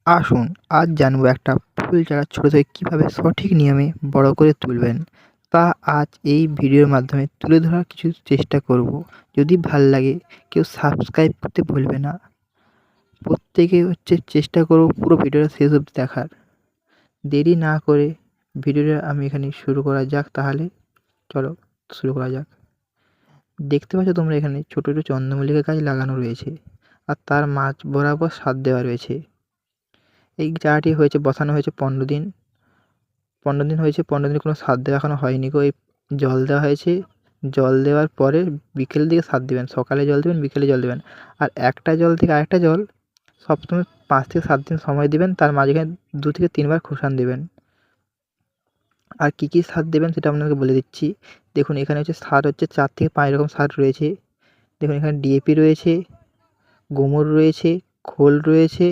আসুন আজ জানবো একটা ফুল চারা ছোট থেকে কীভাবে সঠিক নিয়মে বড় করে তুলবেন, তা আজ এই ভিডিওর মাধ্যমে তুলে ধরার কিছু চেষ্টা করব। যদি ভাল লাগে কেউ সাবস্ক্রাইব করতে ভুলবে না। প্রত্যেকে চেষ্টা করব পুরো ভিডিওটা শেষ অবধি দেখার। দেরি না করে ভিডিওটা আমি এখানে শুরু করা যাক তাহলে। চলো শুরু করা যাক। দেখতে পাচ্ছ তোমরা এখানে ছোট ছোট চন্দ্রমল্লিকা গাছ লাগানো রয়েছে, আর তার মাঝ বরাবর সার দেওয়া রয়েছে। এই চারাটি বসানো হয়েছে 15 দিন। 15 দিন হয়েছে, 15 দিনে কোনো সার দেওয়া এখনো হয়নি গো। এই জল দেওয়া হয়েছে, জল দেওয়ার পরে বিকেলের দিকে সার দিবেন। সকালে জল দিবেন, বিকেলে জল দিবেন। আর একটা জল থেকে আরেকটা জল সবসময় 5 থেকে 7 দিন সময় দিবেন। তার মাঝখানে 2 থেকে 3 বার খোসান দিবেন। আর কী কী সার দেবেন সেটা আপনাকে বলে দিচ্ছি। দেখুন এখানে সার 4 থেকে 5 রকম সার রয়েছে। দেখুন এখানে ডিএপি রয়েছে, গোমর রয়েছে, খোল রয়েছে,